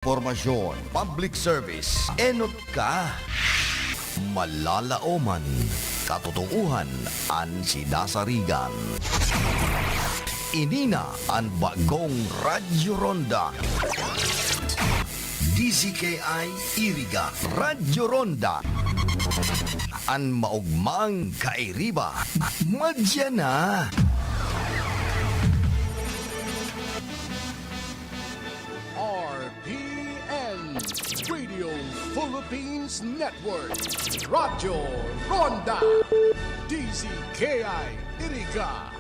Formasyon, public service, enot ka. Malalaoman, katotohanan, an sinasarigan. Inina ang bagong Radyo Ronda. DZKI Iriga Radyo Ronda. An maugmang kairiba. Madya na. RPN Radio Philippines Network Radyo Ronda DZKI Iriga.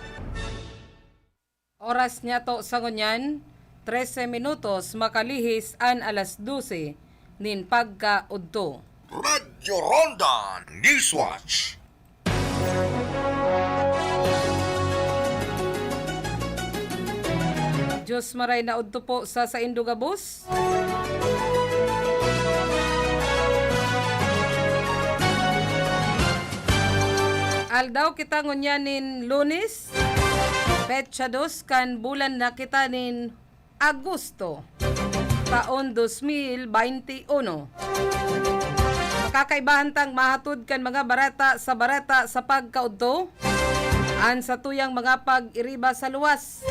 Oras niya to sa ngunyan, 13 minutos makalihis an alas 12 nin pagkaudto. Radyo Ronda Newswatch. Diyos maray na udto po sa Indugabus. Aldaw kita ngunyanin Lunes, petsa 2 kan bulan na kita nin Agosto, taon 2021. Makakaibahan tang mahatod kan mga barata sa pagkaudto, an sa tuyang mga pag-iriba sa luwas.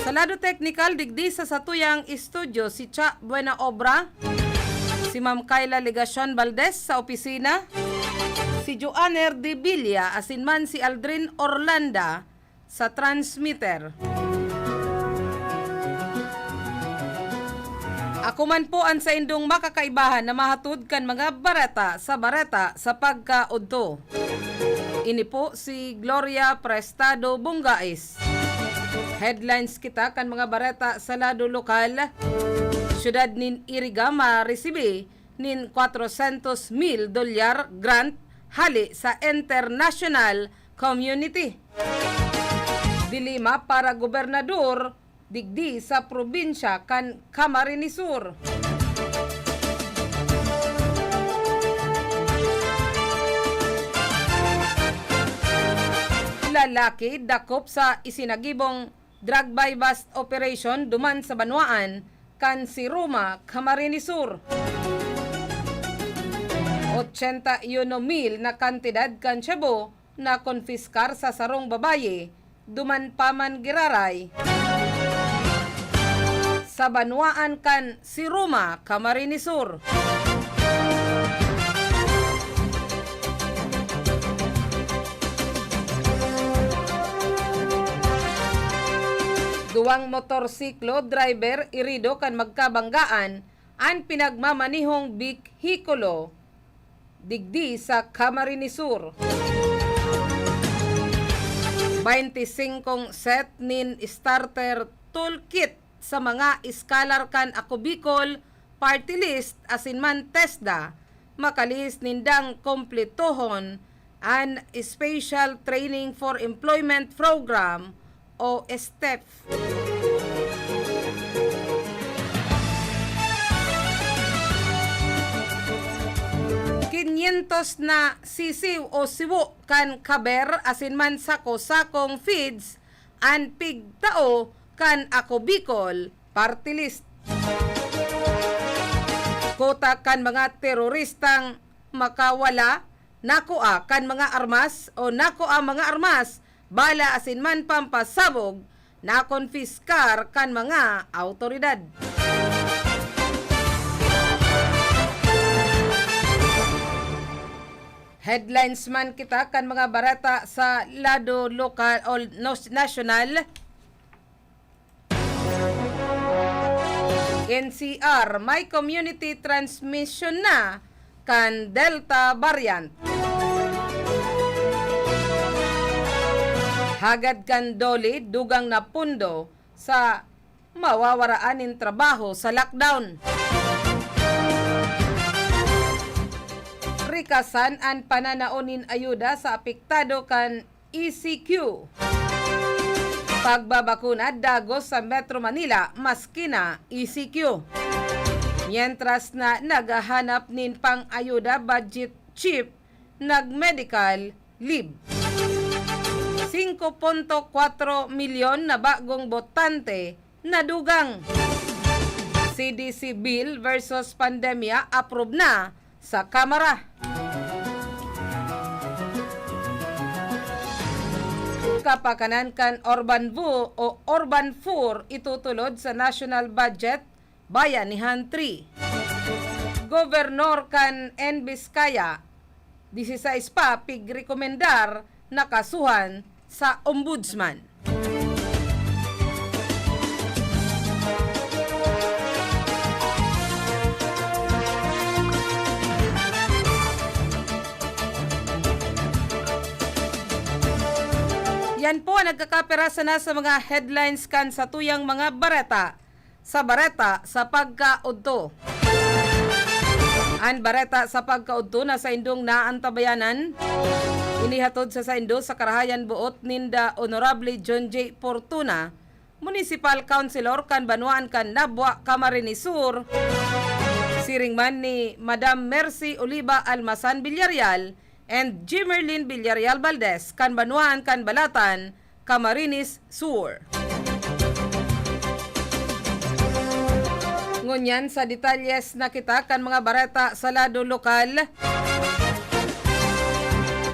Sa lado technical, digdi sa satuyang studio si Cha Buena Obra, si Ma'am Kayla Legacion Valdez sa opisina, si Joanner de Villa, asinman si Aldrin Orlanda sa transmitter. Ako man po ang sa indong makakaibahan na mahatod kan mga barata sa pagkaudto. Ini po si Gloria Prestado Bungais. Headlines kita kan mga barata sa lado lokal. Syudad nin Iriga maresibe nin $400,000 grant hali sa international community. Dilima para gobernador digdi sa probinsya kan Camarines Sur. Lalaki dakop sa isinagibong drug buy bust operation duman sa Banwaan kan si Roma, Camarines Sur. 81,000 na kantidad kan Cebu na konfiskar sa sarong babaye duman paman giraray sa Banwaan kan si Roma, Camarines Sur. Duwang motorsiklo driver irido kan magkabanggaan an pinagmamanihong bihikulo digdi sa Camarines Sur. 25 set nin starter toolkit sa mga iskalar kan Ako Bicol party list asinman TESDA makalis nindang kompletohon an Special Training for Employment Program o STEP. Kinyentos na sisiw o siwo kan kaber asinman sako-sakong feeds an pigtao kan Ako Bicol party list. Kota kan mga teroristang makawala nakoa kan mga armas o nakoa mga armas bala asinman pampasabog na konfiskar kan mga autoridad. Headlines man kita kan mga barata sa lado lokal o national. NCR may community transmission na kan Delta variant. Hagad kan doli dugang na pundo sa mawawaraanin trabaho sa lockdown. Rikasan ang pananaonin ayuda sa apektado kan ECQ. Pagbabakuna dagos sa Metro Manila maskina ECQ. Mientras na naghahanap nin pang ayuda budget chief nag-medical leave. 5.4 milyon na bagong botante na dugang. CDC bill versus pandemya approve na sa Kamara. Kapakanan kan Urban VU o Urban 4 itutulod sa national budget Bayanihan 3. Gobernador kan N. Vizcaya 16 pa pigrekomendar na kasuhan sa ombudsman. Yan po ang nagkakapirasa na sa mga headlines kan sa tuyang mga bareta sa pagkaudto. Ang bareta sa pagkaudto na sa indong naantabayanan, inihatod sa saindo sa Karahayan Buot ninda Honorable John J. Fortuna, Municipal Councilor kan Banuan kan Nabwa, Camarines Sur, siringman ni Madam Mercy Oliva Almasan Villarreal and Jimerlin Villarreal Valdez kan Banuan kan Balatan, Camarines Sur. Ngunyan sa detalyes na kita kan mga bareta sa lado lokal,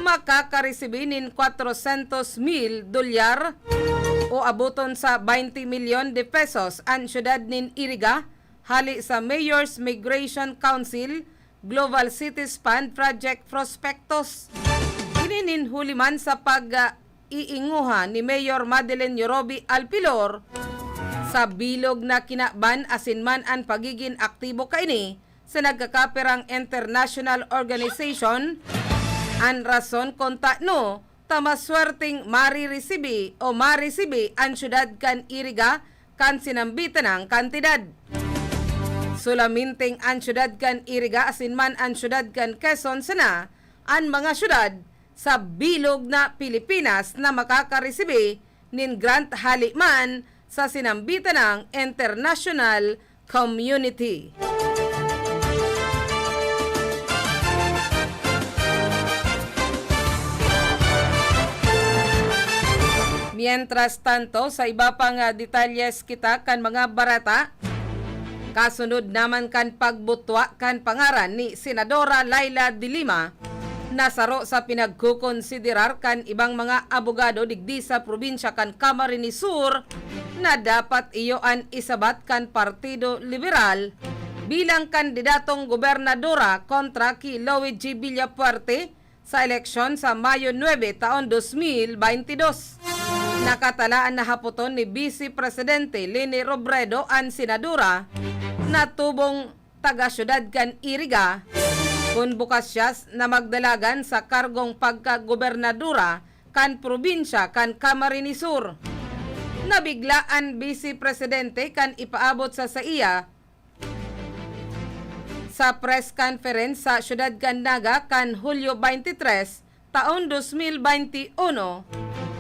makakaresibinin 400,000 dolyar o abuton sa 20 milyon de pesos ang syudad nin Iriga hali sa Mayor's Migration Council Global Cities Fund Project Prospectus. Kininin huliman sa pag-iinguha ni Mayor Madeleine Yorobi Alpilor sa bilog na kinaban asinman ang pagiging aktibo kaini sa nagkakaperang international organization ang rason konta no tamaswerteng mariresibi ang syudad kan Iriga kan sinambitan ng kantidad. Sulaminting ang syudad kan Iriga asinman ang syudad kan Quezon sana ang mga syudad sa bilog na Pilipinas na makakaresibi nin grant haliman sa sinambitan ng international community. Mientras tanto, sa iba pang detalyes kita kan mga barata, kasunod naman kan pagbutwa kan pangaran ni Senadora Laila de Lima, nasaro sa pinagkukonsiderar kan ibang mga abogado digdi sa probinsya kan Camarines Sur na dapat iyoan isabat kan Partido Liberal bilang kandidatong gobernadora kontra ki Luigi Villapuerte sa eleksyon sa Mayo 9 taon 2022. Nakatalaan na haputon ni Vice Presidente Leni Robredo ang senadora na tubong taga-syudad kan Iriga kung bukas siya na magdalagan sa kargong pagka-gobernadora kan probinsya kan Camarines Sur. Nabiglaan Vice Presidente kan ipaabot sa iya sa press conference sa syudad kan Naga kan Hulyo 23 taon 2021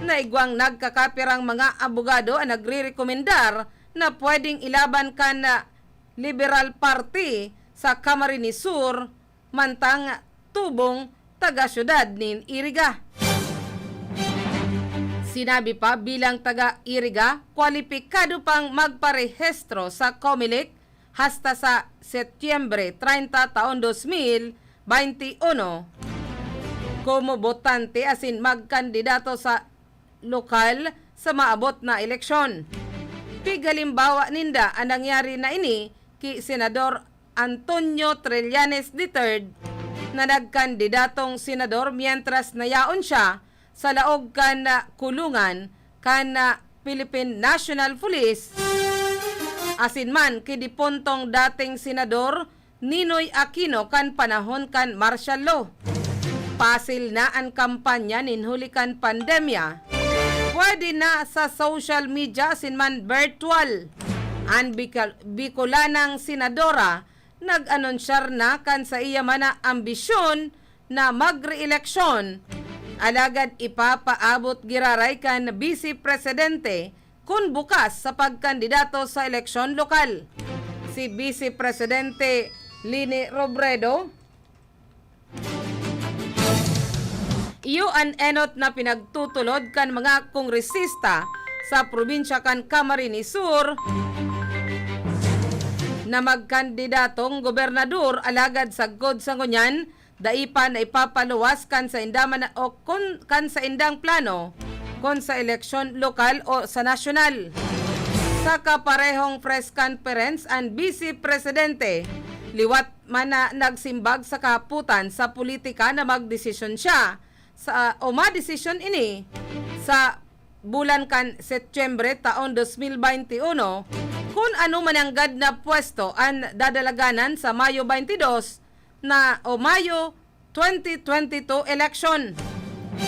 na igwang nagkakapirang mga abogado ang nagre-rekomendar na pwedeng ilaban kan Liberal Party sa Camarines Sur mantang tubong taga-syudad nin Iriga. Sinabi pa bilang taga-Iriga, kwalipikado pang magparehistro sa COMELEC hasta sa Setyembre 30 taon 2021 como botante asin magkandidato sa lokal sa maabot na eleksyon. Pigalimbawa ninda ang nangyari na ini ki Senador Antonio Trillanes III na nagkandidatong senador mientras nayaon siya sa laog kan kulungan kan Philippine National Police asinman kidipontong dating senador Ninoy Aquino kan panahon kan martial law. Pasil na ang kampanya ninhuli kan pandemya. Pwede na sa social media asinman virtual. Ang Bicolanang senadora nag-anonsyar na kan sa iya mana ambisyon na magre-eleksyon. Alagad ipapaabot giraray kan Vice Presidente kung bukas sa pagkandidato sa eleksyon lokal. Si Vice Presidente Leni Robredo, iyo an enot na pinagtutulod kan mga kongresista sa probinsya kan Camarines Sur na magkandidatong gobernador alagad sagkod sa ngunyan daipa na ipapaluwas kan sa indaman o kan sa indang plano kon sa eleksyon lokal o sa nasyonal. Sa kaparehong press conference ang Vice Presidente liwat man na nagsimbag sa kaputan sa politika na magdesisyon siya sa o madesisyon ini sa bulan kan Setyembre taon 2021 kung ano man ang gad na pwesto ang dadalaganan sa Mayo 22 na o Mayo 2022 election.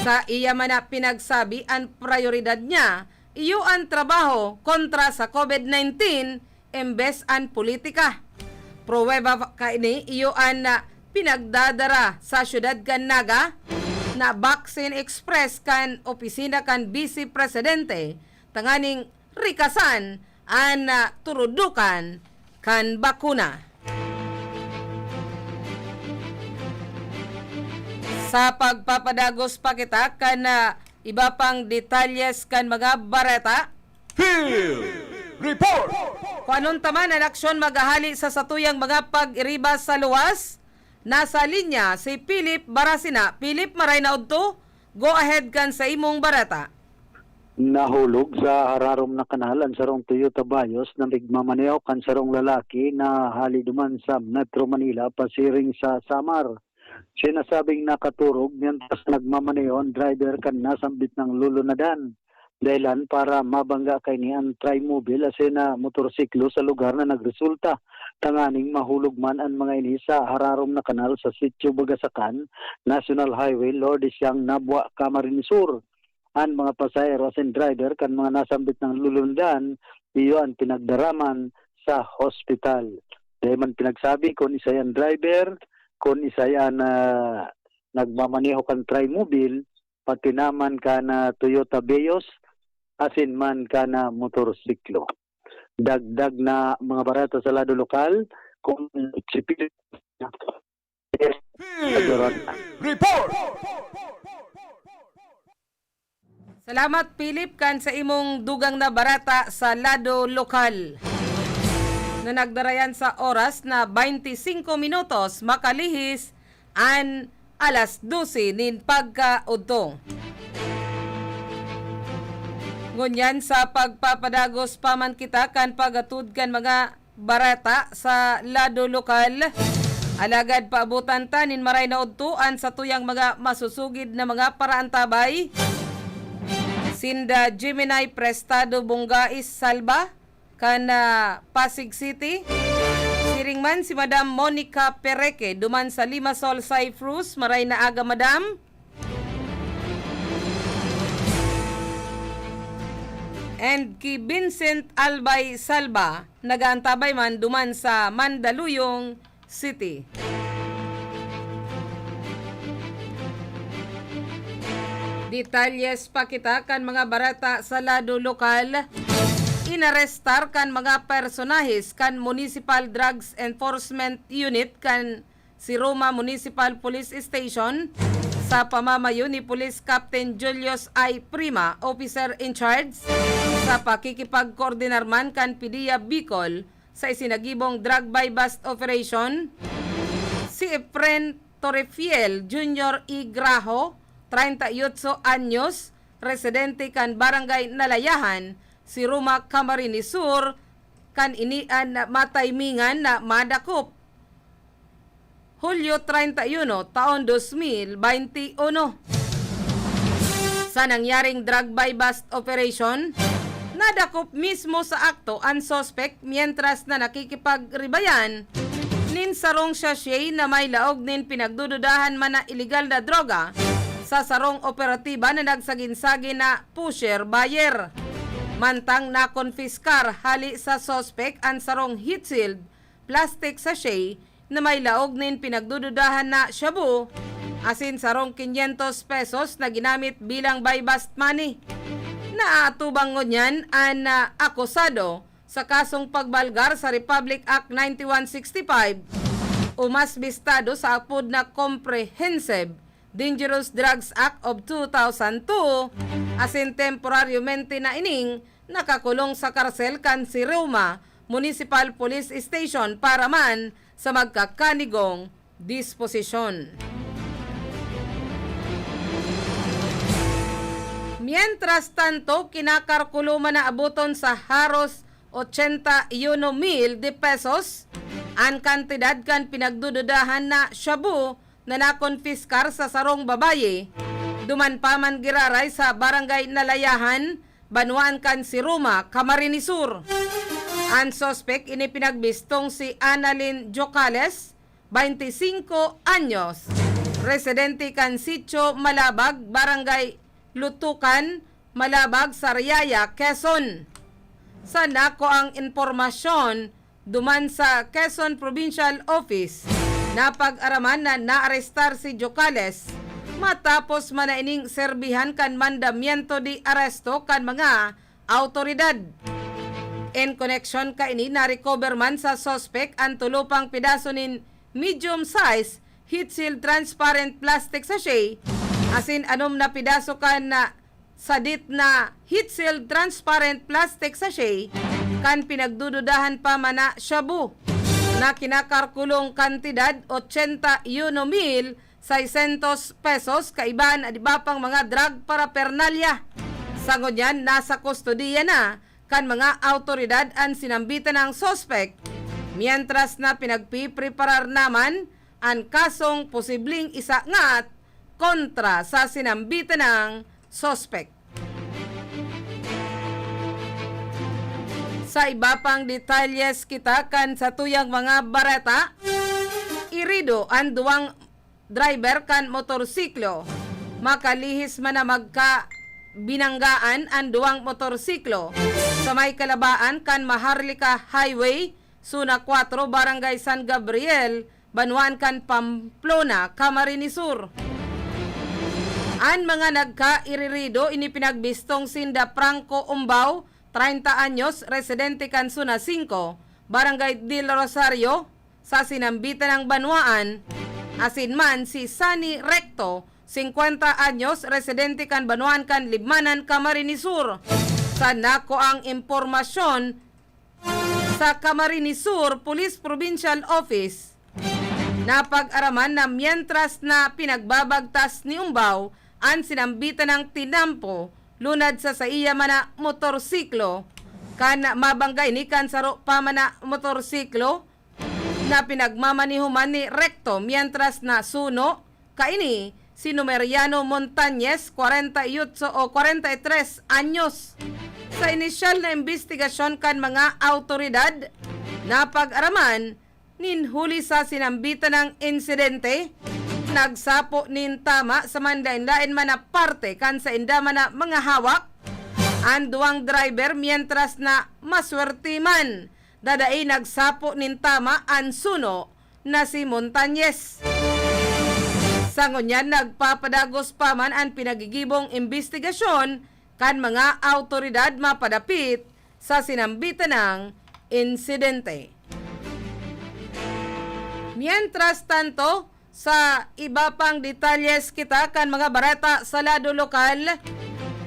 Sa iya man na pinagsabi ang prioridad niya, iyo ang trabaho kontra sa COVID-19 embes ang politika. Pruweba kaini iyo ang pinagdadara sa syudad kan Naga na Vaccine Express kan opisina kan Vice Presidente tanganing rikasan ang turudukan kan bakuna. Sa pagpapadagos pa kita kan iba pang detalyes kan mga bareta. Field Report! Kuanon taman ang aksyon magahali sa satuyang mga pag-iriba sa luwas. Nasa linya si Philip Barasina. Philip, maray na udto. Go ahead kan sa imong bareta. Nahulog sa hararom na kanal ang sarong Toyota Vios na nagmamaneho kan sarong lalaki na hali duman sa Metro Manila pasiring sa Samar. Sinasabing nakaturog mientras nagmamaneho ang driver kan nasambit ng lulunadan. Dahilan para mabangga kay ni ang trimobile asin na motorsiklo sa lugar na nagresulta. Tanganing mahulog man ang mga ini sa hararom na kanal sa Sitio Bagasakan, National Highway, Lordisyang, Nabwa, Camarines Sur. Ang mga pasahero asin driver kan mga nasambit ng lulundan, iyo ang pinagdaraman sa hospital. Dahil man pinagsabi kung isa yan driver, kung isa yan nagmamaneho kan trimobile, pati naman ka na Toyota Vios, asin man ka na motorsiklo. Dagdag na mga barata sa lado lokal, kung si Philip Report! Salamat Philip kan sa imong dugang na barata sa lado lokal. Na nagdarayan sa oras na 25 minutos makalihis an alas 12 nin pagkaudto. Ngunyan sa pagpapadagos paman kita kan pagatud kan mga barata sa lado lokal. Alagad paabutan ta nin maray na udtuan sa tuyang mga masusugid na mga paraantabay. Sinda Gemini Prestado Bungais Salba kan Pasig City. Siringman si Madam Monica Pereke duman sa Limassol Cyprus. Maray na aga Madam. And ki Vincent Albay Salba nagaantabay man duman sa Mandaluyong City. Detalyes pa kita kan mga barata sa lado lokal. Inarestar kan mga personahes kan Municipal Drugs Enforcement Unit kan si Roma Municipal Police Station sa pamamayo ni Police Captain Julius I. Prima, Officer in Charge, sa pakikipag-koordinar man kan PDEA Bicol sa isinagibong drug buy bust operation. Si Efren Torrefiel Jr. I. Grajo, 38 anyos, residente kan Barangay Nalayahan, si Roma Camarines Sur, kan inian na mataymingan na madakop. Hulyo 31, taon 2021. Sa nangyaring drug buy bust operation, nadakop mismo sa akto ang suspect mientras na nakikipagribayan nin sarong sachet na may laog nin pinagdududahan man na illegal na droga sa sarong operatiba na nagsaginsagi na pusher-buyer. Mantang na konfiskar hali sa suspect ang sarong heat shield plastic sachet na may laog nin pinagdududahan na shabu asin sarong 500 pesos na ginamit bilang buy bust money. Naatubang ngunyan ang akusado sa kasong pagbalgar sa Republic Act 9165 o mas bistado sa apod na Comprehensive Dangerous Drugs Act of 2002 asin temporaryomente na ining nakakulong sa karsel kan si Roma Municipal Police Station para man sa magkakanigong disposisyon. Mientras tanto, kinakarkulo man na abuton sa haros 81,000 de pesos ang kantidad kan pinagdududahan na shabu na nakonfiskar sa sarong babaye. Duman pa man giraray sa barangay Nalayahan, Banuan kan si Ruma, Camarines Sur. Ang suspect ini pinagbistong si Annalyn Jocales, 25 anyos, residente kan Sitio Malabag, barangay Lutukan, Malabag, Sariaya, Quezon. Sa nako ang informasyon duman sa Quezon Provincial Office, napag-araman na naarestar si Jocales matapos manaining serbihan kan mandamiento di aresto kan mga autoridad. In connection ka ini, na-recover man sa suspect ang tulupang pidaso nin medium size heat seal transparent plastic sachet, asin anom na pidaso kan na sadit na heat seal transparent plastic sachet kan pinagdududahan pa man na shabu na kinakarkulong kantidad 81,600 pesos kaibaan at iba pang mga drug paraphernalia. Sangod yan, nasa kustodiya na kan mga autoridad ang sinambitan ng suspect, mientras na pinagpipreparar naman ang kasong posibleng isangat kontra sa sinambitan ng suspect. Sa iba pang detalyes kita kan sa tuyang mga bareta, irido ang duwang driver kan motorsiklo. Makalihis man na binanggaan ang duwang motorsiklo sa may kalabaan kan Maharlika Highway, Suna 4, Barangay San Gabriel, Banuan kan Pamplona, Camarines Sur. Ang mga nagka-irirido ini pinagbistong sinda Franco Umbaw, 30 anyos, residente kan Suna 5, Barangay Del Rosario, sa sinambitan ng Banuan. Asin man si Sani Recto, 50 anyos, residente kan Banuan kan Libmanan, Camarines Sur. Sa nako ang impormasyon sa Camarines Sur Police Provincial Office, napag-araman na mientras na pinagbabagtas ni Umbaw ang sinambitan ng tinampo lunad sa iya mana motorsiklo kan mabanggay ni kan saro pa mana motorsiklo na pinagmamanihuman ni Recto mientras na suno kaini si Numeriano Montañez, 48 o 43 anyos. Sa inisyal na investigasyon kan mga autoridad, napag-araman ninhuli sa sinambitan ng insidente, nagsapo nin tama sa mandain-lain man na parte kan sa indama na mga hawak, ang duwang driver mientras na maswerte man dadai nagsapo nin tama ang suno na si Montañez. Sangonyan nagpapadagos pa man ang pinagigibong investigasyon kan mga autoridad mapadapit sa sinambitan ng insidente. Mientras tanto, sa iba pang detalyes kita kan mga barata sa lado lokal,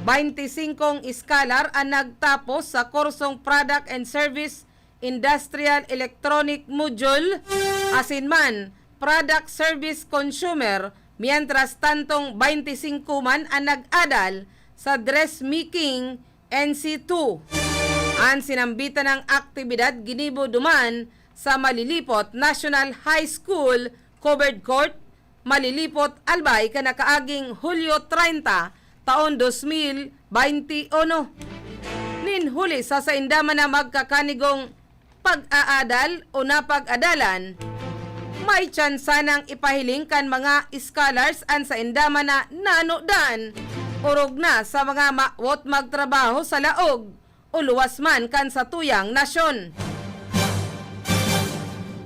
25 iskalar ang nagtapos sa kursong Product and Service Industrial Electronic Module, asin man Product Service Consumer, mientras tantong 25 man ang nag-adal sa Dressmaking NC2. Ang sinambitan ng aktibidad ginibo duman sa Malilipot National High School Covered Court, Malilipot, Albay, kanakaaging Hulyo 30, taon 2021. Ninhuli sa indama na magkakanigong pag-aadal o napag-adalan, may tsansa nang ipahiling kan mga scholars an sa indama na nanodan urog na sa mga mawot magtrabaho sa laog o luwas man kan sa tuyang nasyon.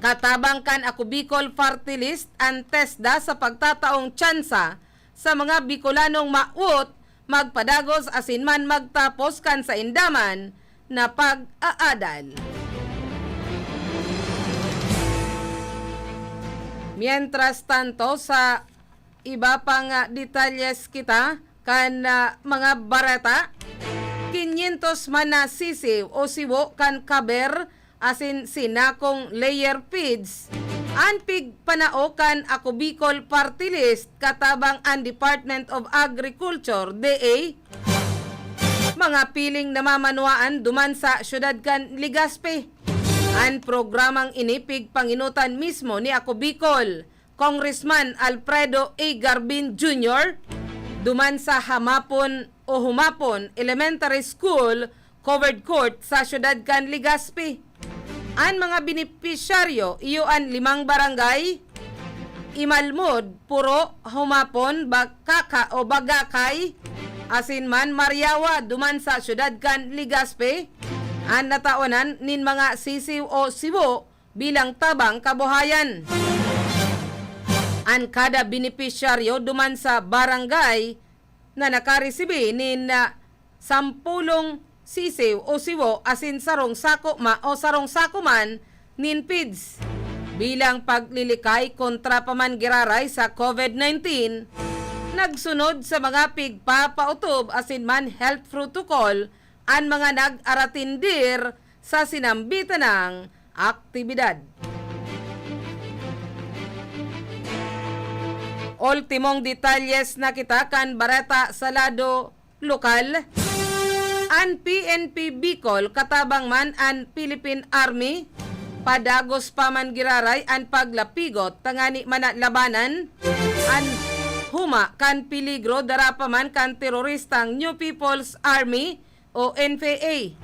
Katabang kan ako Bicol Party List ang TESDA sa pagtataong tsansa sa mga Bicolanong mawot magpadagos asin man magtapos kan sa indaman na pag-aadal. Mientras tanto, sa iba pang detalyes kita kan mga barata, 500 man na sisiw o siwo kan kaber asin sinakong layer feeds. An pig panaokan ako Bicol Party List katabang ang Department of Agriculture, DA. Mga piling namamanuaan duman sa syudad kan Legazpi. Ang programang inipig panginutan mismo ni ako Bicol, Congressman Alfredo A. Garbin Jr. duman sa Humapon Elementary School covered court sa syudad kan Legazpi. Ang mga benepisyaryo iyoan 5 barangay, Imalmod, Puro, Humapon, Bagkaka o Bagakay, asinman Mariawa duman sa syudad kan Legazpi. Ang nataonan nin mga sisiw o sibo bilang tabang kabuhayan. Ang kada benepisyaryo duman sa barangay na nakaresibi nin 10 sisiw o siwo asin sarong sako man nin PIDS bilang paglilikay kontra pamangiraray sa COVID-19. Nagsunod sa mga pigpapautob asin man health protocol ang mga nag-aratindir sa sinambitan ng aktibidad. Ultimong detalyes na kita kan bareta sa lado lokal. An PNP Bicol katabang man an Philippine Army padagos paman giraray an paglapigot tangani man labanan an huma kan peligro darapaman kan teroristang New People's Army o NPA.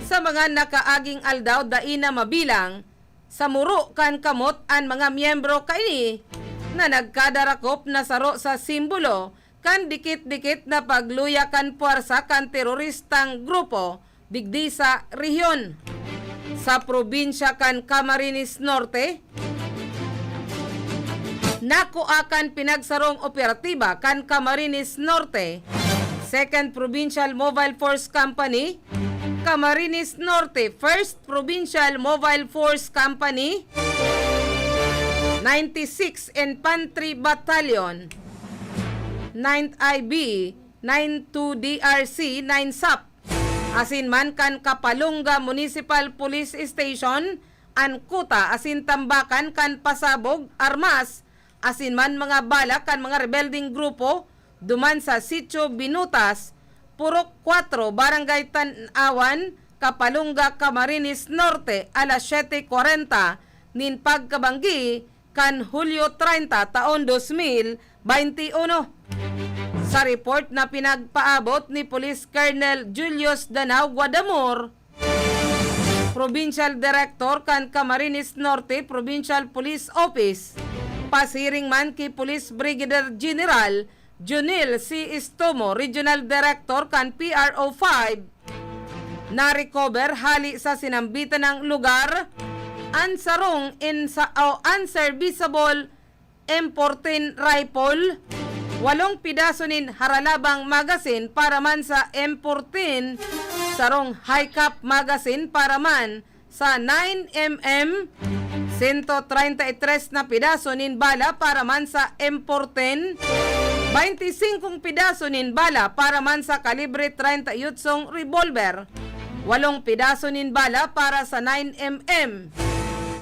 Sa mga nakaaging aldaw daina mabilang sa muro kan kamot an mga miyembro kaini na nagkadarakop na saro sa simbolo kan dikit-dikit na pagluya kan puwersa kan teroristang grupo digdi sa rehiyon. Sa probinsya kan Camarines Norte, nakuakan pinagsarong operatiba kan Camarines Norte, 2nd Provincial Mobile Force Company, Camarines Norte 1st Provincial Mobile Force Company, 96 Infantry Battalion, 9th IB, 92 DRC, 9 SAP, asin man kan Kapalunga Municipal Police Station, an kuta asin tambakan kan pasabog, armas, asin man mga bala kan mga rebelding grupo, duman sa Sitio Binutas, Purok 4, Barangay Tanawan, Kapalunga, Camarines Norte, alas 7:40, nin pagkabanggi, kan Hulyo 30, taon 2021. Sa report na pinagpaabot ni Police Colonel Julius Danao Guadamor, Provincial Director kan Camarines Norte Provincial Police Office, pasiring man ki Police Brigadier General Junil C. Istomo, Regional Director kan PRO 5, na-recover hali sa sinambitan ng lugar ansarong unserviceable M14 rifle, 8 pidaso nin haralabang magazine para man sa M14, sarong high cap magazine para man sa 9mm, 133 na pidaso nin bala para man sa M14, 25 pidaso nin bala para man sa kalibre 38 revolver, 8 pidaso nin bala para sa 9mm,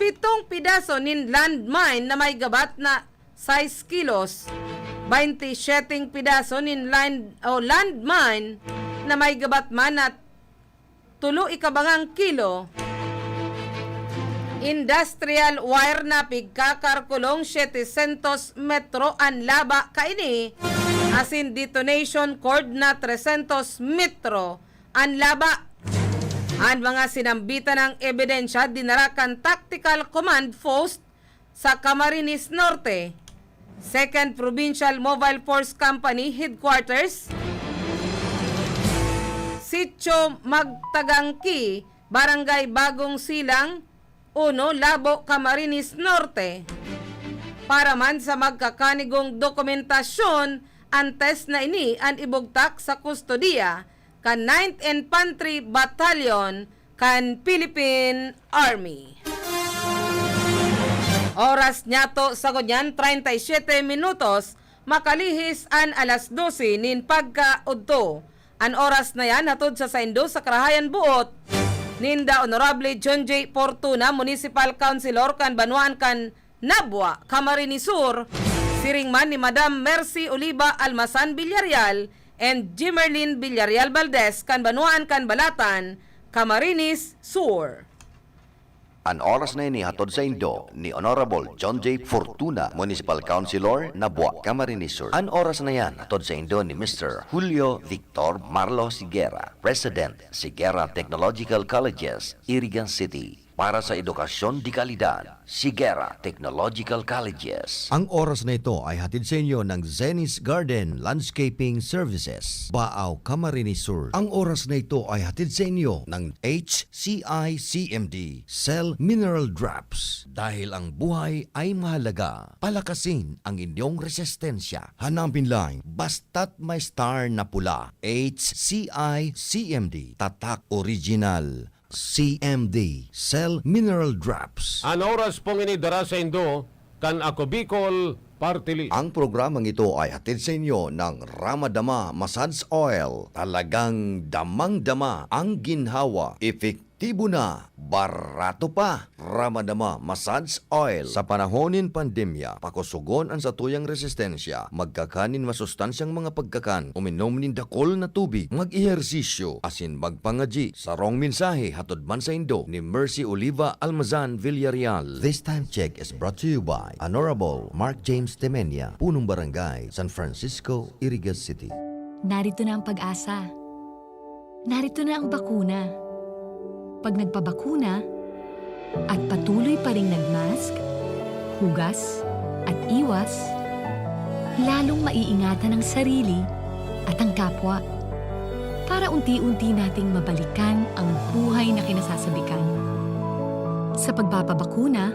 7 pidaso nin landmine na may gabat na 6 kilos, 27 pidaso nin landmine na may gabat man na 3 kilo, industrial wire na pigkakarkulong 700 metro ang laba kaini, asin detonation cord na 300 metro ang laba. Ang mga sinambitan ng ebidensya dinarakan Tactical Command Post sa Camarines Norte, 2nd Provincial Mobile Force Company Headquarters, Sitio Magtagangki, Barangay Bagong Silang, 1, Labo, Camarines Norte, para man sa magkakanigong dokumentasyon antes na ini ang ibugtak sa kustodiya kan 9th Infantry Battalion kan Philippine Army. Oras nyato sa kunyan 37 minutos, makalihis an alas 12 nin pagkaudto. An oras na yan hatod sa saindo sa Karahayan Buot Ninda Honorable John J. Fortuna, Municipal Councilor kan Banuan kan Nabwa, Camarines Sur, siring man ni Madam Mercy Oliva Almasan Villarreal and Jimerlin Villarreal Valdez kan Banuan kan Balatan, Camarines Sur. An oras na ini hatod sa Indo ni Honorable John J. Fortuna, Municipal Councilor, Nabwa, Camarines Sur. An oras na yan hatod sa Indo ni Mr. Julio Victor Marlo Sigera, President, Sigera Technological Colleges, Irigan City. Para sa edukasyon di kalidad, Sigera Technological Colleges. Ang oras na ito ay hatid sa inyo ng Zenis Garden Landscaping Services, Baaw, Camarines Sur. Ang oras na ito ay hatid sa inyo ng HCI CMD Cell Mineral Drops. Dahil ang buhay ay mahalaga, palakasin ang inyong resistensya. Hanapin lang basta't may star na pula. HCI CMD Tatak Original CMD Cell Mineral Drops. Ang oras pong inidara sa Indo, kan ako Bicol Party List. Ang programang ito ay hatid sa inyo ng Ramadama Massage Oil. Talagang damang-dama ang ginhawa. Epektibo na, barato pa. Ramadama Massage Oil. Sa panahonin pandemya, pakusugon ang satuyang resistensya, magkakanin masustansyang mga pagkakan, uminom nin dakol na tubig, mag-ehersisyo, asin magpangaji. Sarong mensahe hatod man sa Indo ni Mercy Oliva Almazan Villarreal. This time check is brought to you by Honorable Mark James Temenia, Punong Barangay, San Francisco, Irigas City. Narito na ang pag-asa. Narito na ang bakuna. Pag nagpabakuna at patuloy pa ring nagmask, hugas at iwas, lalong maiingatan ang sarili at ang kapwa para unti-unti nating mabalikan ang buhay na kinasasabikan. Sa pagpapabakuna,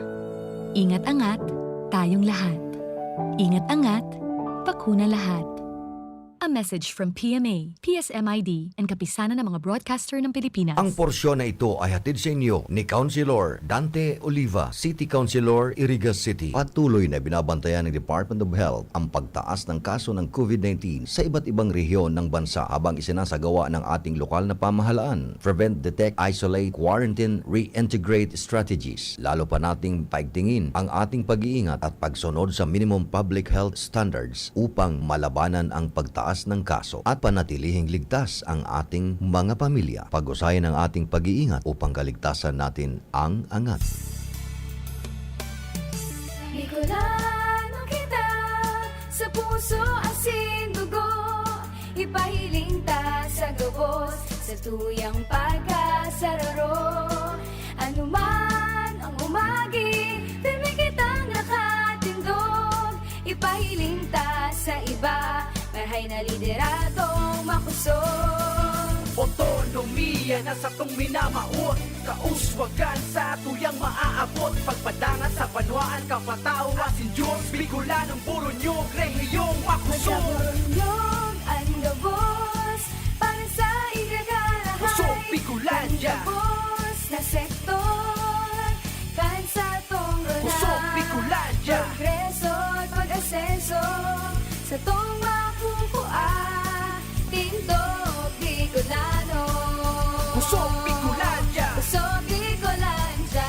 ingat-angat tayong lahat. Ingat-angat, bakuna lahat. A message from PMA, PSMID, and Kapisanan ng mga Broadcaster ng Pilipinas. Ang porsyon na ito ay hatid sa inyo ni Councilor Dante Oliva, City Councilor, Irigas City. Patuloy na binabantayan ng Department of Health ang pagtaas ng kaso ng COVID-19 sa iba't ibang rehiyon ng bansa habang isinasagawa ng ating lokal na pamahalaan. Prevent, detect, isolate, quarantine, reintegrate strategies. Lalo pa nating paigtingin ang ating pag-iingat at pagsunod sa minimum public health standards upang malabanan ang pagtaas ng kaso at panatilihing ligtas ang ating mga pamilya. Pag-usayan ang ating pag-iingat upang kaligtasan natin ang angat. Bicolano kita, sa puso asin dugo, ipahiling ta sa gabos, sa tuyang pagkasararo. Ano man ang umagi, pirmi kitang nakatindog, ipahiling ta sa iba, marhay na lideradong makusog. Otonomiya na sa tong minamaot, kauswagan sa tuyang maaabot, pagpadangat sa banwaan, kapataw asin Diyos, Bicolanong puro nyog, rehiyong makusog. Nagkabunyog ang gabos, para sa igagarahay. Kusog, Bicolandia. Gabos na sektor, kan sa tong ronay. Kusog, Bicolandia. Progreso at pag-asenso, sa tong mapupua, tindog Bicolano. Kusog, Bicolandia. Kusog, Bicolandia.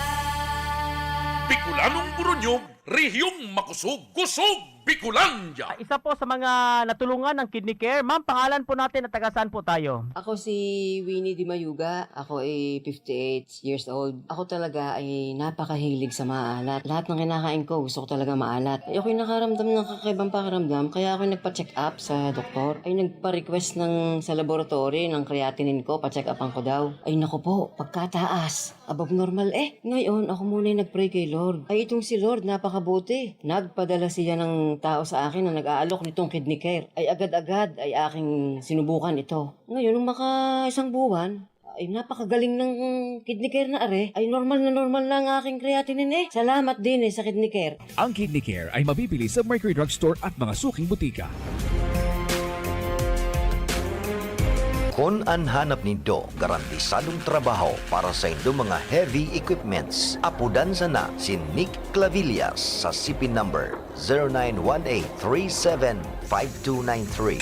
Bicolanong Burunyog, Rehiyong Makusog, Kusog, Bicolandia. Isa po sa mga natulungan ng Kidney Care. Ma'am, pangalan po natin at taga saan po tayo? Ako si Winnie Di Mayuga. Ako ay 58 years old. Ako talaga ay napakahilig sa maalat. Lahat ng kinakain ko, gusto ko talaga maalat. Ako'y nakaramdam ng kakaibang pakiramdam, kaya ako'y nagpa-check up sa doktor. Ay nagpa-request sa laboratory ng creatinine ko, pa-check upan ko daw. Ay naku po, pagkataas, above normal Ngayon, ako muna yung nag-pray kay Lord. Ay itong si Lord, napakabuti. Nagpadala siya ng tao sa akin na nag-aalok nitong Kidney Care. Ay agad-agad ay aking sinubukan ito. Ngayon, nung isang buwan, ay napakagaling ng Kidney Care na ay normal na ang aking creatinine Salamat din sa Kidney Care. Ang Kidney Care ay mabibili sa Mercury Drugstore at mga suking butika. Kung ang hanap nito, garantisadong trabaho para sa inyong mga heavy equipments. Apudan sana si Nick Clavillas sa CP number 0918375293.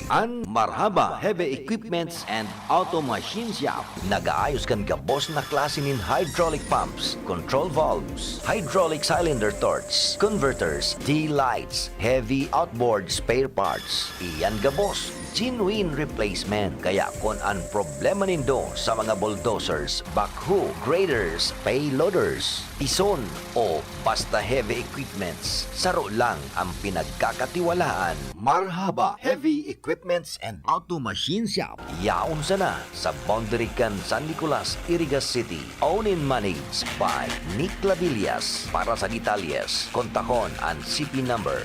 An Marhaba Heavy Equipments and Auto Machine Shop. Nagaayos kan gabos na klase nin hydraulic pumps, control valves, hydraulic cylinder torch, converters, D-lights, heavy outboard spare parts. Iyan gabos, genuine replacement. Kaya kung ang problema nindo sa mga bulldozers, backhoe, graders, payloaders, ison o basta heavy equipments, saro lang ang pinagkakatiwalaan. Marhaba Heavy Equipments and Auto Machine Shop. Yaon sana sa boundary kan San Nicolas, Irigas City. Owned and managed by Nick Lavillas. Para sa detalles, kontakon ang CP number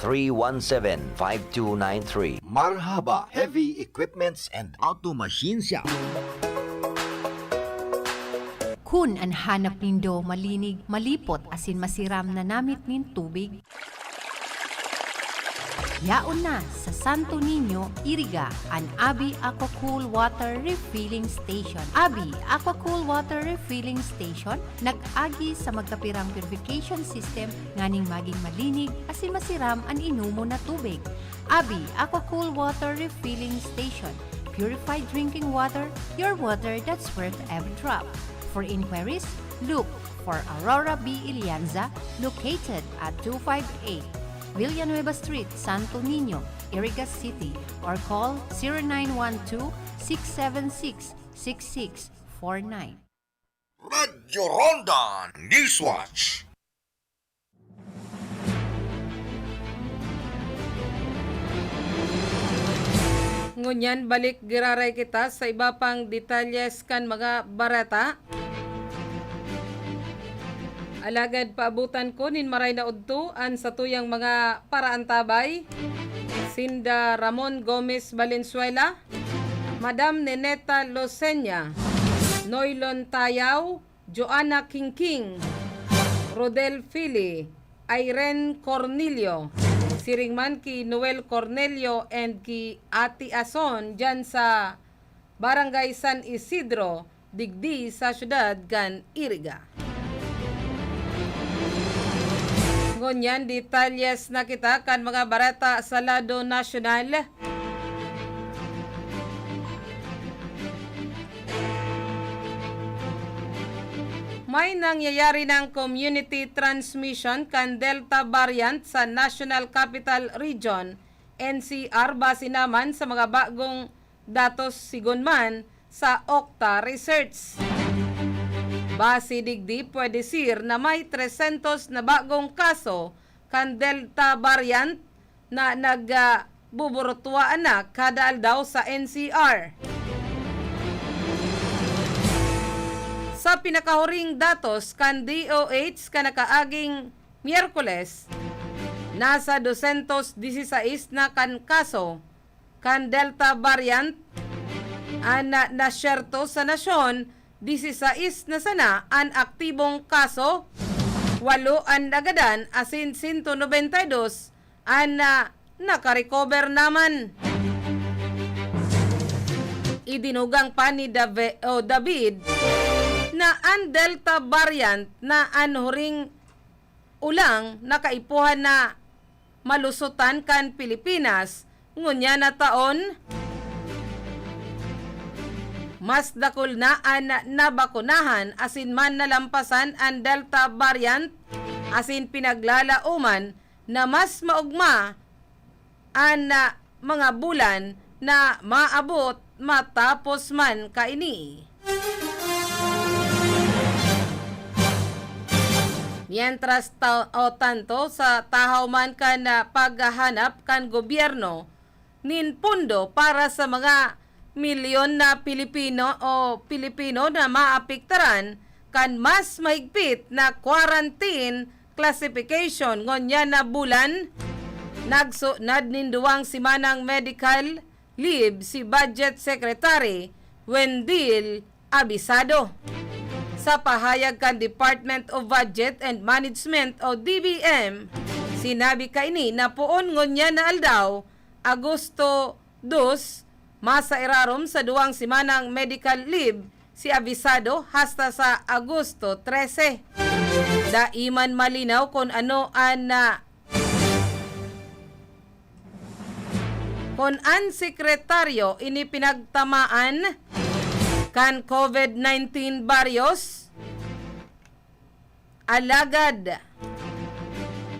0918-317-5293. Marhaba Heavy Equipments and Auto Machine Shop. Kun ang hanap nindo malinig, malipot asin masiram na namit nin tubig. Yaon na sa Santo Niño, Iriga, ang Abi Aqua Cool Water Refilling Station. Abi Aqua Cool Water Refilling Station nag-agi sa magkapirang purification system nganing maging malinig asin masiram ang inumo na tubig. Abi Aqua Cool Water Refilling Station. Purified drinking water, your water that's worth every drop. For inquiries, look for Aurora B. Ilianza, located at 258 Villanueva Street, Santo Niño, Irigas City, or call 0912-676-6649. Radyo Ronda Newswatch. Ngunyan balik giraray kita sa iba pang detalyes kan mga barata. Alagad paabutan ko nin maray na udto an sa tuyang mga paraantabay. Sinda Ramon Gomez Valenzuela, Madam Neneta Losenya, Noylon Tayaw, Joanna Kingking, Rodel Fili, Irene Cornelio, siringman ki Noel Cornelio and ki Ati Ason dyan sa Barangay San Isidro, digdi sa syudad kan Iriga. Ngunyan detalyes na kita kan mga barata sa lado nasyonal. May nangyayari ng community transmission kan Delta variant sa National Capital Region, NCR, base naman sa mga bagong datos sigunman sa Okta Research. Base digdi, pwede sir na may 300 na bagong kaso kan Delta variant na nagbuburutwaan na kada aldaw sa NCR. Sa pinakahuring datos kan DOH kanakaaging Miyerkules, nasa 216 na kan kaso kan Delta variant na nasyerto sa nasyon. 16 na sana ang aktibong kaso, 8 ang nagadan asin 192 ang nakarecover naman. Idinugang pa ni David na ang Delta variant na anhuring ulang nakaipuhan na malusutan kan Pilipinas ngunya na taon. Mas dakol na ang nabakunahan asin man nalampasan ang Delta variant asin pinaglalauman na mas maugma ang mga bulan na maabot matapos man kaini. Mientras tanto sa tahaw man kan paghahanap kan gobyerno nin pundo para sa mga milyon na Pilipino na maapektaran kan mas mahigpit na quarantine classification ngonya na bulan. Nagsunad ninduwang simanang medical leave si Budget Secretary Wendell Abisado. Sa pahayag kan Department of Budget and Management o DBM, sinabi kaini na puon ngonya na aldaw Agosto 2 masa irarom sa duwang simanang medical leave si Abisado hasta sa Agosto 13. Daiman malinaw kung ano ang Kung ang sekretaryo ini pinagtamaan kan COVID-19 varios, alagad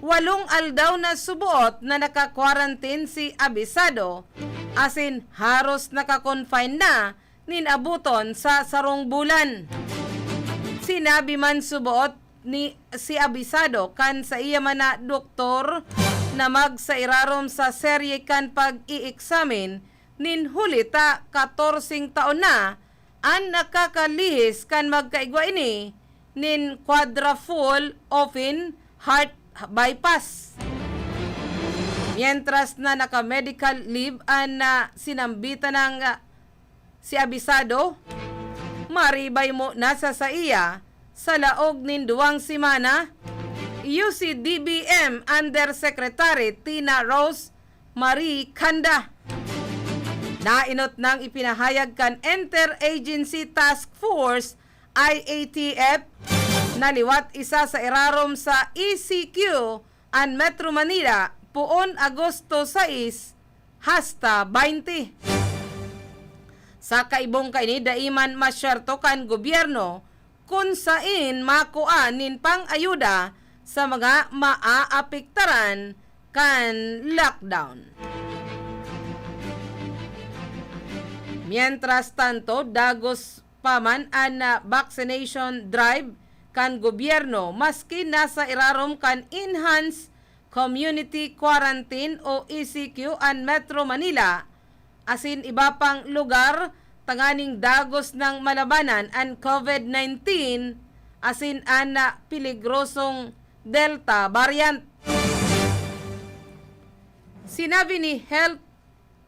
8 aldaw na subuot na naka-quarantine si Abisado, asin haros naka-confine na ninabuton sa sarong bulan. Sinabi man subuot ni si Abisado kan sa iya man na doktor na magsairarom sa serye kan pag-i-examine nin hulita 14 taon na ang nakakalihis kan magkaigwa ini nin quadruple open heart bypass. Mientras na naka-medical leave ang sinambitan ng si Abisado, maribay mo nasa sa iya sa laog nin 2 semana, UCDBM Undersecretary Tina Rose Marie Kanda nainot nang ipinahayag kan Interagency Task Force IATF naliwat isa sa irarom sa ECQ an Metro Manila puon Agosto 6 hasta 20. Sa kaibong kaini daiman masyerto kan gobyerno kung sain makuan nin pang-ayuda sa mga maaapektaran kan lockdown. Mientras tanto, dagos paman ang vaccination drive kan gobyerno maski nasa irarom kan Enhanced Community Quarantine o ECQ an Metro Manila asin iba pang lugar tanganing dagos ng malabanan ang COVID-19 asin ang peligrosong Delta variant. Sinabi ni Health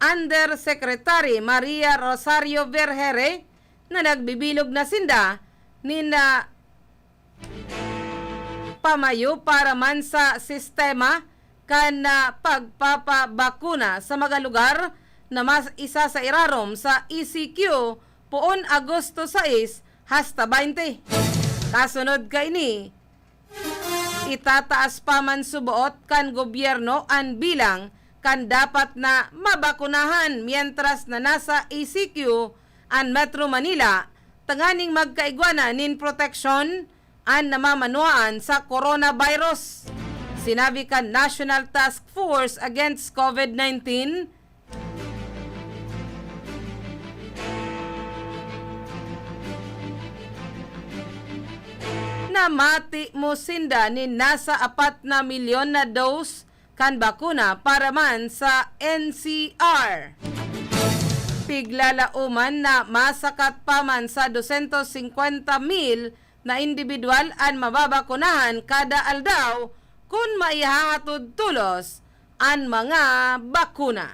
Undersecretary Maria Rosario Vergere na nagbibilog na sinda nina pamayo para man sa sistema kan pagpapabakuna sa mga lugar na mas isa sa irarom sa ECQ puon Agosto 6 hasta 20. Kasunod ka ini, itataas pa man subuot kan gobyerno ang bilang kan dapat na mabakunahan mientras na nasa ECQ ang Metro Manila tanganing magkaigwana nin proteksyon ang namamanuan sa coronavirus. Sinabi kan National Task Force Against COVID-19 na mati mo sinda ni nasa 4 na milyon na dose kan bakuna para man sa NCR. Piglalauman na masakat pa man sa 250,000 na individual ang mababakunahan kada aldaw kung maihahatod tulos ang mga bakuna.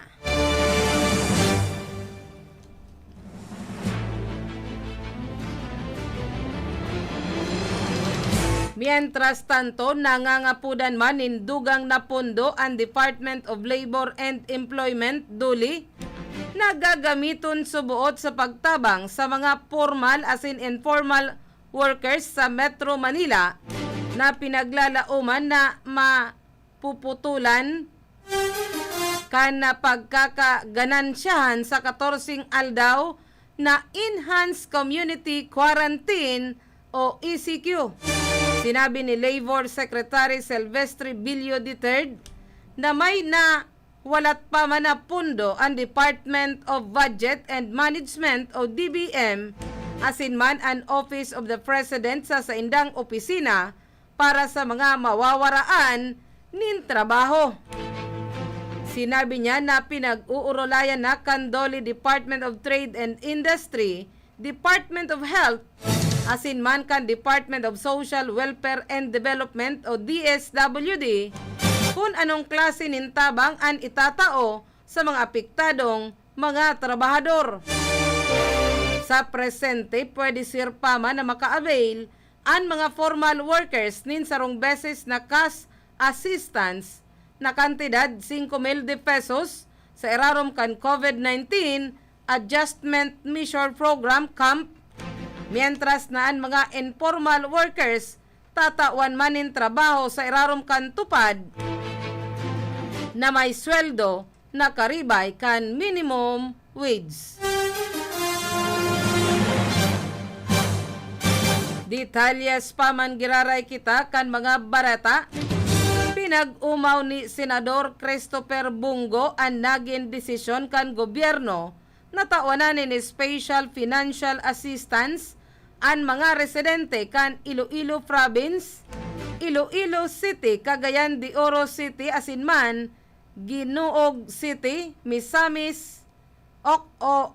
Mientras tanto, nangangapudan man nindugang na pondo ang Department of Labor and Employment duli nagagamiton subuot sa pagtabang sa mga formal as in informal workers sa Metro Manila na pinaglalauman na mapuputulan kan na pagkakaganansyahan sa 14 aldaw na Enhanced Community Quarantine o ECQ. Sinabi ni Labor Secretary Silvestre Bilio III na may na walat pa man na pundo ang Department of Budget and Management o DBM asin man ang Office of the President sa indang opisina para sa mga mawawaraan nin trabaho. Sinabi niya na pinag-uurolayan na Candoli Department of Trade and Industry, Department of Health, asin man kan Department of Social Welfare and Development o DSWD kung anong klase nin tabang ang itatao sa mga apektadong mga trabahador. Sa presente, pwede sir pa man na maka-avail ang mga formal workers nin sarong beses na cash assistance na kantidad 5,000 pesos sa irarom kan COVID-19 Adjustment Measure Program CAMP. Mientras na ang mga informal workers tatawan manin trabaho sa irarom kan tupad na may sweldo nakaribay kan minimum wage. Detalyes pa man giraray kita kan mga barata. Pinag-umaw ni Senador Christopher Bungo ang naging desisyon kan gobyerno na tawanan ni special financial assistance ang mga residente kan Iloilo Province, Iloilo City, Cagayan de Oro City, asinman Ginuog City, Misamis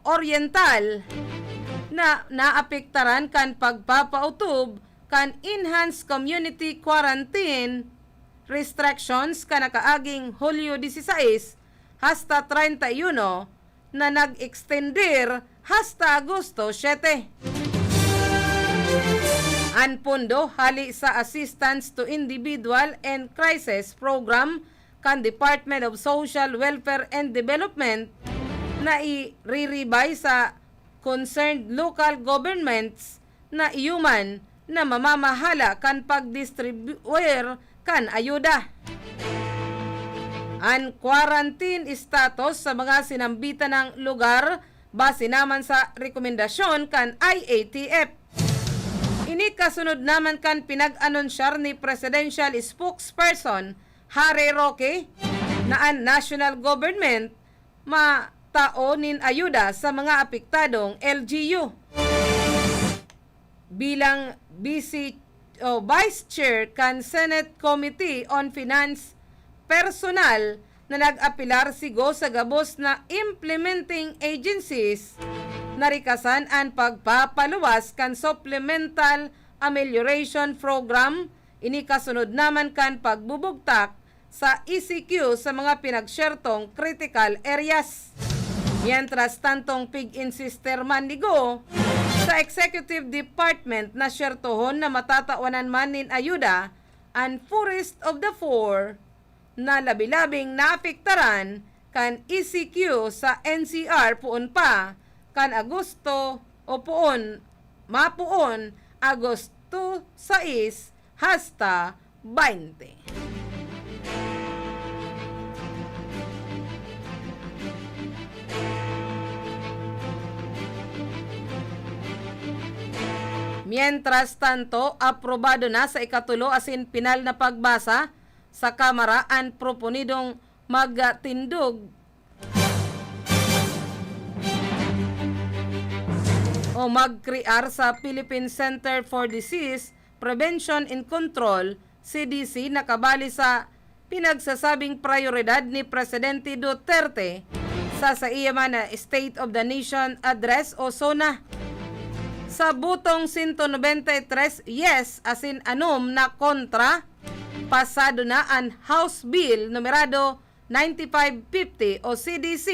Oriental na naapektaran kan pagpapautob kan enhanced community quarantine restrictions kan nakaaging Hulyo 16 hasta 31 na nag-extender hasta Agosto 7. Ang pondo hali sa Assistance to Individual and Crisis Program kan Department of Social Welfare and Development na i-reribay sa concerned local governments na iyuman na mamamahala kan pag-distribuer kan ayuda. Ang quarantine status sa mga sinambitan ng lugar base naman sa rekomendasyon kan IATF. Ini kasunod naman kan pinag-anonsyar ni Presidential Spokesperson Harry Roque na ang national government mataonin ayuda sa mga apektadong LGU. Bilang Vice Chair kan Senate Committee on Finance Personal na nag-apilar sigo sa gabos na implementing agencies narikasan ang pagpapaluwas kan Supplemental Amelioration Program. Ini kasunod naman kan pagbubugtak sa ECQ sa mga pinagsyertong critical areas. Mientras tantong pig-insister man nigo sa Executive Department na syertohon na matatawanan man nin ayuda ang poorest of the poor na labi-labing naapektaran kan ECQ sa NCR puon pa kan Agosto o mapuon Agosto 6 hasta 20. Mientras tanto, aprobado na sa ikatulo asin pinal na pagbasa sa Kamara ang proponidong magtindog o magkrear sa Philippine Center for Disease Prevention and Control, CDC, nakabali sa pinagsasabing prioridad ni Presidente Duterte sa iya man na State of the Nation Address o SONA. Sa butong 193 yes asin anom na kontra, pasado na ang House Bill numerado 9550 o CDC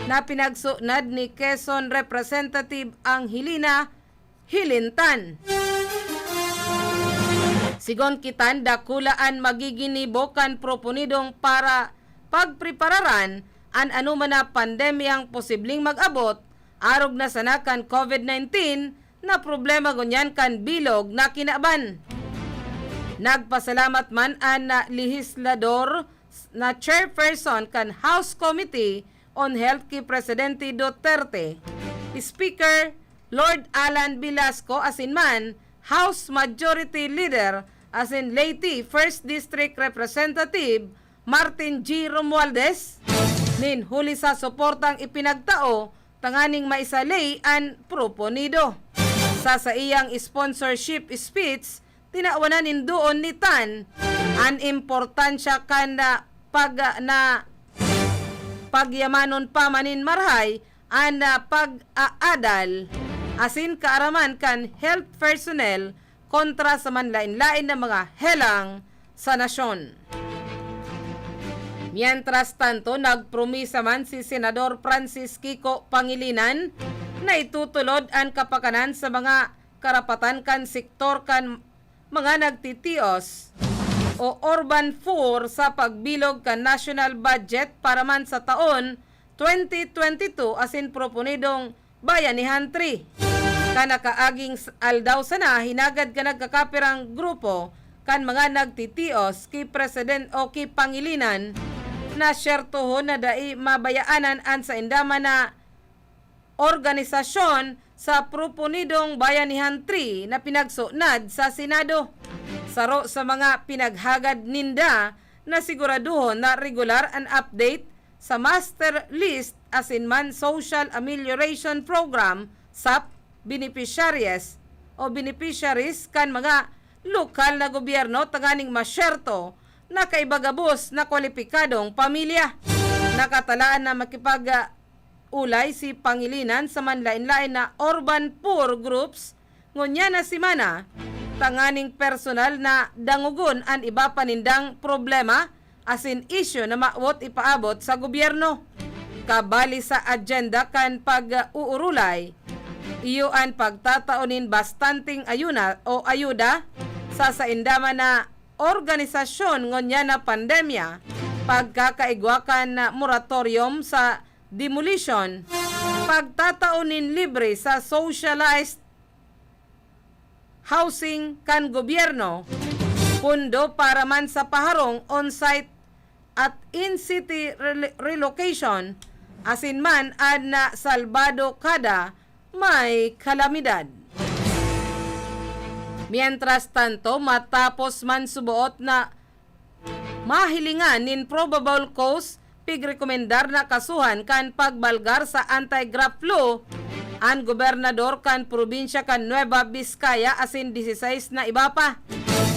na pinagsunad ni Quezon Representative Angelina Hilintan. Sigon kitan dakulaan magiginibo kan proponidong para pagprepararan an anuman na pandemyang posibleng mag-abot arog na sanakan COVID-19 na problema gunyan kan bilog na kinaban. Nagpasalamat man ang lehislador na chairperson kan House Committee on Health kay Presidente Duterte, Speaker Lord Alan Velasco asin man House Majority Leader asin Leyte 1st District Representative Martin G. Romualdez nin huli sa suportang ipinagtao tanganing maisalay ang proponido. Sa iyang sponsorship speech, tinawanan doon ni Tan ang importansya kanda pagyamanon pa manin marhay ang pag-aadal asin kaaraman kan health personnel kontra sa manlain-lain na mga helang sa nasyon. Mientras tanto, nagpromisa man si Senador Francis Kiko Pangilinan na itutulod ang kapakanan sa mga karapatan kan sektor kan mga nagtitios o Urban 4 sa pagbilog kan national budget para man sa taon 2022 asin proponidong Bayanihan 3. Kanakaaging aldaw sana hinagad ka nagkakapirang grupo kan mga nagtitios kay President o kay Pangilinan na syertohon na dai mabayaanan an sa indama na organisasyon sa proponidong Bayanihan 3 na pinagsunad sa Senado. Saro sa mga pinaghagad ninda na siguraduhon na regular and update sa master list asin man Social Amelioration Program SAP beneficiaries kan mga lokal na gobyerno tanganing masyerto na kaibagabos na kwalipikadong pamilya. Nakatalaan na makipag-ulay si Pangilinan sa manlain-lain na urban poor groups ngunya na simana tanganing personal na dangugon an iba panindang problema asin issue na maawot ipaabot sa gobyerno. Kabali sa agenda kan pag-uurulay, iyo ang pagtataonin bastanting ayuda sa indama na organisasyon ngonya na pandemya, pagkakaigwakan na moratorium sa demolition, pagtataonin libre sa socialized housing kan gobyerno, pundo para man sa paharong on-site at in-city relocation, asin man an na salbado kada may kalamidad. Mientras tanto, matapos man subuot na mahilingan nin probable cause, pigrekomendar na kasuhan kan pagbalgar sa anti-graft law, ang gobernador kan probinsya kan Nueva Vizcaya asin 16 na iba pa.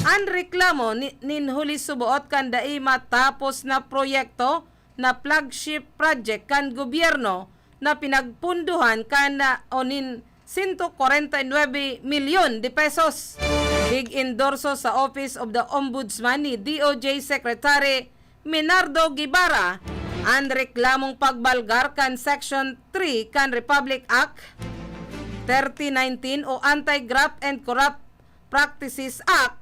Ang reklamo nin huli subuot kan dai matapos na proyekto na flagship project kan gobyerno na pinagpunduhan kan na onin 149 milyon de pesos. Big endorso sa Office of the Ombudsman ni DOJ Secretary Minardo Guevara ang reklamong pagbalgar kan Section 3 kan Republic Act 3019 o Anti-Graft and Corrupt Practices Act,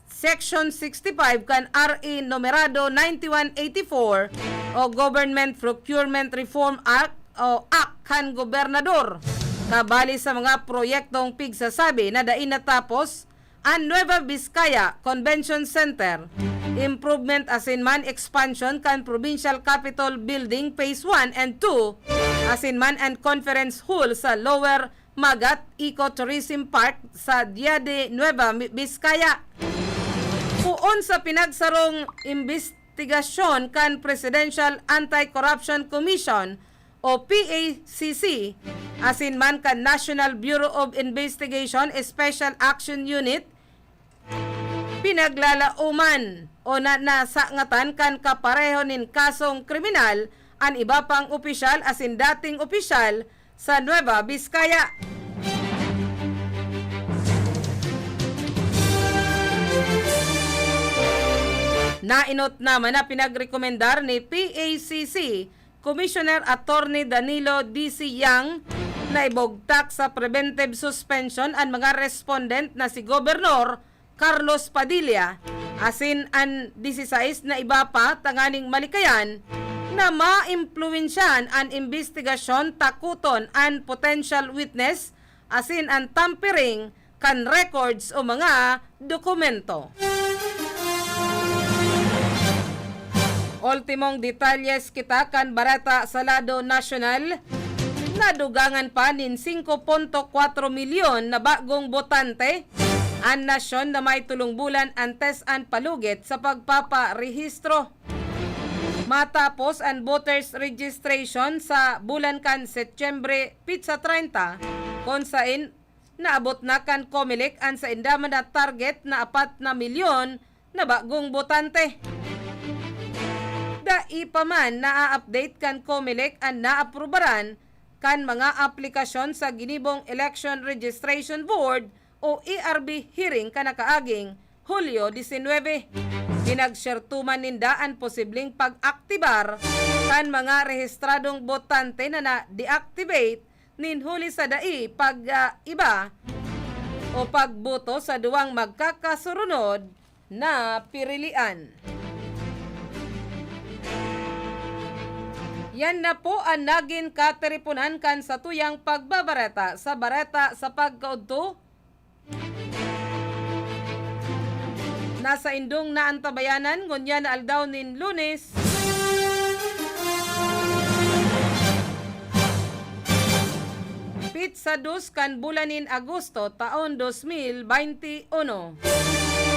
Section 65 kan RE numerado 9184 o Government Procurement Reform Act o Act kan Gobernador. Kabali sa mga proyektong pigsasabi na dai natapos ang Nueva Vizcaya Convention Center, improvement asin man expansion kan Provincial Capitol Building Phase 1 and 2, asin man and conference hall sa Lower Magat Ecotourism Park sa Dia de Nueva Vizcaya. Puon sa pinagsarong investigasyon kan Presidential Anti-Corruption Commission o PACC, asin man kan National Bureau of Investigation Special Action Unit, pinaglalauman o nasangatan kan kapareho nin kasong kriminal ang iba pang opisyal asin dating opisyal sa Nueva Vizcaya. Nainot naman na pinagrekomendar ni PACC Commissioner Attorney Danilo D.C. Yang na ibogtak sa preventive suspension ang mga respondent na si Gobernador Carlos Padilla asin ang 16 na iba pa tanganing malikayan na ma-impluwensyahan ang investigasyon takuton ang potential witness asin ang tampering kan records o mga dokumento. Ultimong detalles kita kan Barata Salado National, nadugangan pa nin 5.4 milyon na bagong botante ang nasyon na may tulong bulan antes ang palugit sa pagpaparehistro. Matapos ang voters registration sa bulan kan Setyembre pitsa 30, kung sain naabot na kan COMELEC ang sa indaman na target na 4 na milyon na bagong botante. Ipa man na-update kan COMELEC ang naaprubaran kan mga aplikasyon sa Ginibong Election Registration Board o ERB hearing kanakaaging Hulyo 19. Pinagsyertuman ninda ang posibleng pag-aktibar kan mga rehistradong botante na na-deactivate nin huli sa dai pag-iba o pagboto sa duwang magkakasurunod na pirilian. Yan na po ang naging kateripunan kan sa tuyang pagbabareta sa pagkaudto. Nasa indong na antabayanan, ngunya na aldaw nin Lunes, hapit sa kan bulanin Agosto taon 2021.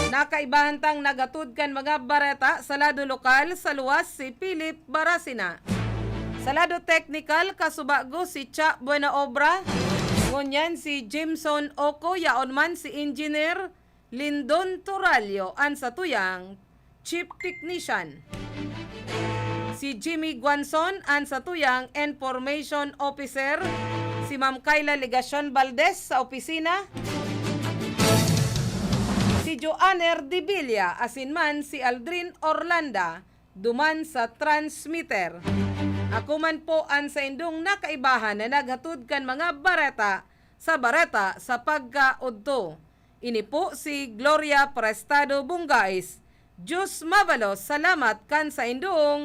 Nakaibahantang nagatud kan mga bareta sa lado lokal sa luwas si Philip Barasina. Sa lado technical kasubago si Cha Buenaobra. Ngunyan si Jimson Oko, yaon man si Engineer Lindon Turalio an sa tuyang Chief Technician. Si Jimmy Guanzon an sa tuyang Information Officer. Si Ma'am Kayla Legacion Valdez sa opisina. Si Joanner Divilla asin man si Aldrin Orlanda duman sa transmitter. Ako man po an sa indong nakaibahan na naghatud kan mga bareta sa pagkaudto. Ini po si Gloria Prestado Bungais. Diyos mabalos, salamat kan sa indong